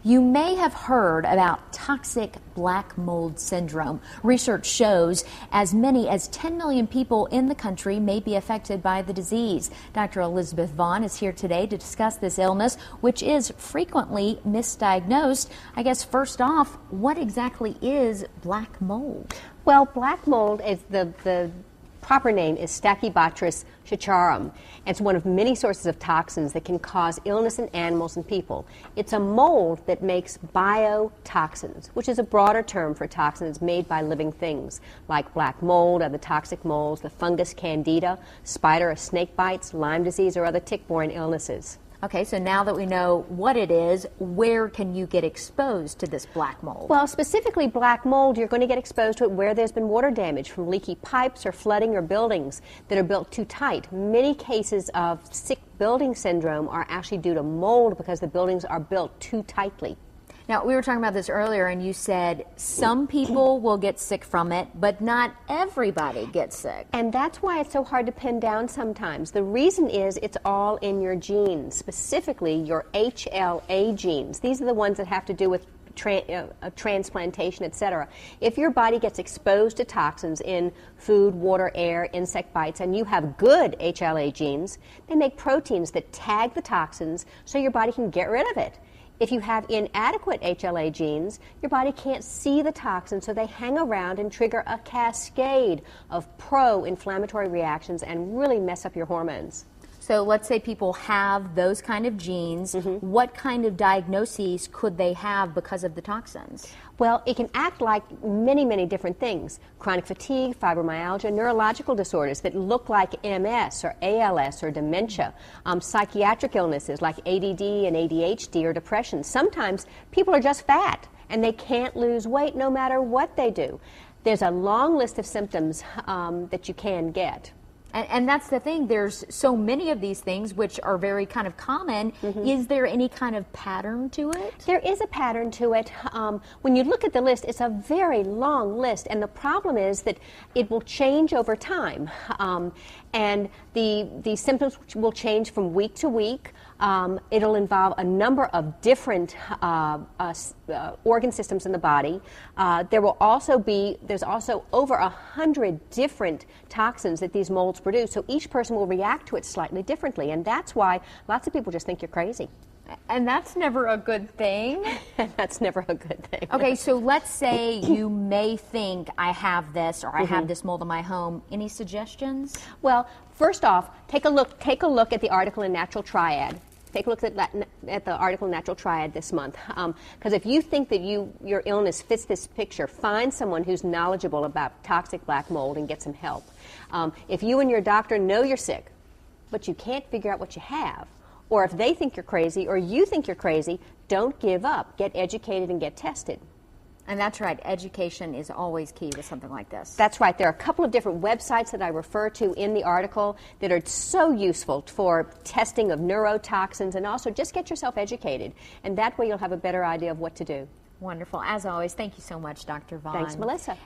You may have heard about toxic black mold syndrome. Research shows as many as 10 million people in the country may be affected by the disease. Dr. Elizabeth Vaughan is here today to discuss this illness, which is frequently misdiagnosed. I guess first off, what exactly is black mold? Well, black mold is the proper name is Stachybotrys chicharum. It's one of many sources of toxins that can cause illness in animals and people. It's a mold that makes biotoxins, which is a broader term for toxins made by living things, like black mold, other toxic molds, the fungus candida, spider or snake bites, Lyme disease, or other tick-borne illnesses. Okay, so now that we know what it is, where can you get exposed to this black mold? Well, specifically black mold, you're going to get exposed to it where there's been water damage from leaky pipes or flooding or buildings that are built too tight. Many cases of sick building syndrome are actually due to mold because the buildings are built too tightly. Now, we were talking about this earlier, and you said some people will get sick from it, but not everybody gets sick. And that's why it's so hard to pin down sometimes. The reason is it's all in your genes, specifically your HLA genes. These are the ones that have to do with transplantation, etc. If your body gets exposed to toxins in food, water, air, insect bites, and you have good HLA genes, they make proteins that tag the toxins so your body can get rid of it. If you have inadequate HLA genes, your body can't see the toxins, so they hang around and trigger a cascade of pro-inflammatory reactions and really mess up your hormones. So let's say people have those kind of genes. What kind of diagnoses could they have because of the toxins? Well, it can act like many, many different things. Chronic fatigue, fibromyalgia, neurological disorders that look like MS or ALS or dementia, psychiatric illnesses like ADD and ADHD or depression. Sometimes people are just fat and they can't lose weight no matter what they do. There's a long list of symptoms that you can get. And that's the thing, there's so many of these things which are very kind of common. Is there any kind of pattern to it? There is a pattern to it. When you look at the list, it's a very long list, and the problem is that it will change over time. And the symptoms will change from week to week. It'll involve a number of different organ systems in the body. There's also over 100 different toxins that these molds produce, so each person will react to it slightly differently, and that's why lots of people just think you're crazy. And that's never a good thing. That's never a good thing. Okay, so let's say you may think I have this or I have this mold in my home. Any suggestions? Well, first off, take a look at the article in Natural Triad. Take a look at the article in Natural Triad this month. Because if you think that your illness fits this picture, find someone who's knowledgeable about toxic black mold and get some help. If you and your doctor know you're sick, but you can't figure out what you have, or if they think you're crazy or you think you're crazy, don't give up. Get educated and get tested. And that's right, education is always key with something like this. That's right. There are a couple of different websites that I refer to in the article that are so useful for testing of neurotoxins, and also just get yourself educated. And that way you'll have a better idea of what to do. Wonderful. As always, thank you so much, Dr. Vaughan. Thanks, Melissa.